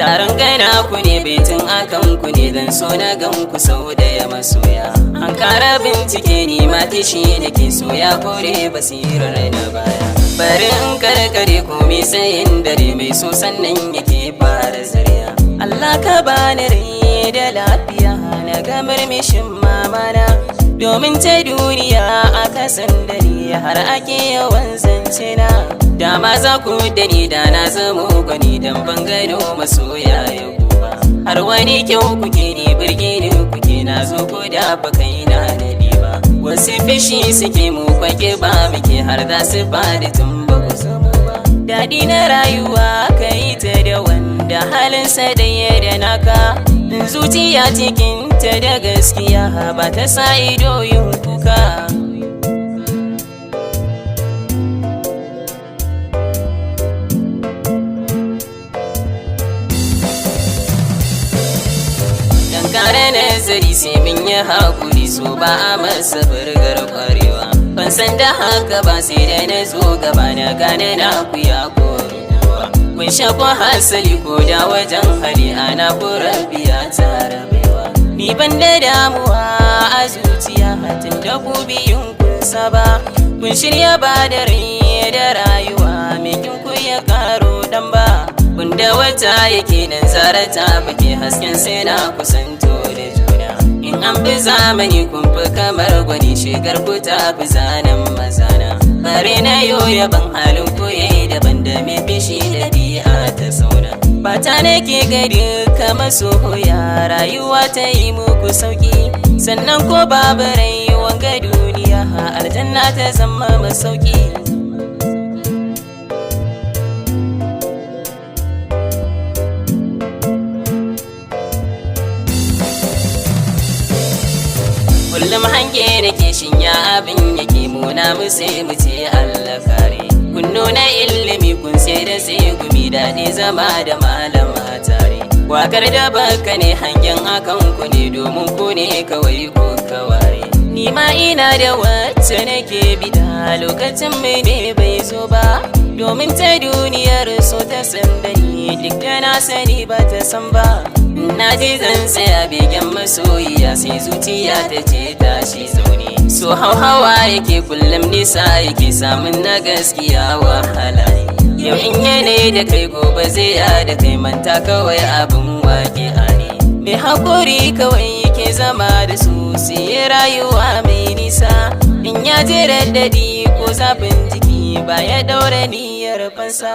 taron gana ku ne baitin akan ku ne dan so na gan ku sau da ya masoya. An kara bincike ni ma tishi nake so ya kore basirar na baya. Bari in karkare komai sayin dare mai so sannan yake fara zariya. Allah ka bani rai da lafiya na ga murmushin mamana, domin ta duniya a kasan dare har ake yawan zance na. Dama za ku da ni da na zamo gwani dan ban gano masoya ya kuwa. Har wani kyau kuke ni birge ni kuke na zo ko da ba kai na nadi ba. Wasu fishi suke mu kwake ba muke har za su bada tun ba ku zama ba. Daɗi na rayuwa ka yi ta da wanda halinsa da ya da naka. Zuciya cikinta da gaskiya ba ta sa ido yin kuka. Kare nazari sai mun yi haƙuri so ba a masa burgar kwarewa. Ban san da haka ba sai da na zo gaba na gane na kuya koruwa. Kun shakwa hasali ko da wajen hali ana biya tare baiwa. Ni ban da damuwa a zuciya tun da ku biyun kun saba. Kun shirya ba da rai da rayuwa mai kin ku ya karo dan ba. Kunda wata yake nan zarata bake hasken sai na kusanto da juna. In an bi zamani kun fi kamar gwani shigar ku ta fi zanen mazana. Bare na yoya ban halin koye daban da mai fishi da bi'a ta sauna. Fata nake gari kama soya rayuwa ta yi muku sauki. Sannan ko babu rai wanga duniya aljanna ta zama masauki. Kullum hange da ke shinya abin yake muna mu sai mu ce Allah kare. Kun nuna ilimi kun sai da sai gumi daɗi zama da malama tare. Wakar da baka ne hangen akan ku ne domin ku ne kawai ku kaware. Ni ma ina da wacce nake bida lokacin mai ne bai zo ba. Domin ta duniyar so ta san da ni duk da na sani ba ta san ba. Na ji zan tsaya begen masoyiya sai zuciya ta ce tashi zaune. So hauhawa yake kullum nisa yake samun na gaskiya wahala. Yau in yanayi da kai gobe zai ya da kai manta kawai abin wake ne. Mai haƙuri kawai yake zama da su sai rayuwa mai nisa. In ya je raddadi ko zafin jiki ba ya ɗaura niyyar fansa.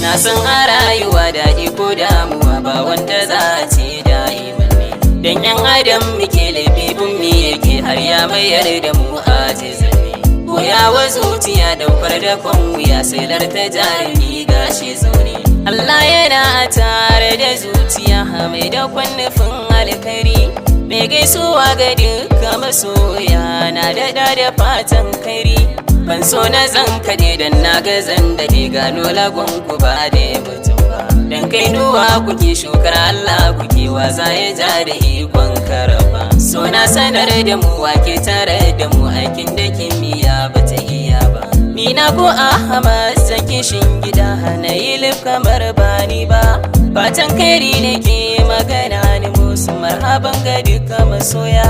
Na san a rayuwa daɗi ko damuwa ba wanda za a ce da'iman ne. Dan yan adam muke laifin mu yake har ya mayar da mu ajizan ne. Koyawa zuciya daukar da kwan wuya sai larta jarumi gashi zaune. Allah yana tare da zuciya mai da kwan nufin alkhairi. Mai gaisuwa ga duka masoya na daɗa da fatan kairi. Ban so na zan kaɗe dan na ga zan daɗe gano lagon ku ba da mutum ba. Dan kai nuwa kuke shukar Allah kuke wasa ya ja da ikon karaba. So na sanar da mu wake tare da mu aikin da kimiyya ba ta iya ba. Ni na ko Ahmad zaki gida na yi lif kamar bani ba. Fatan kairi nake magana ni musu marhaban ga duka masoya.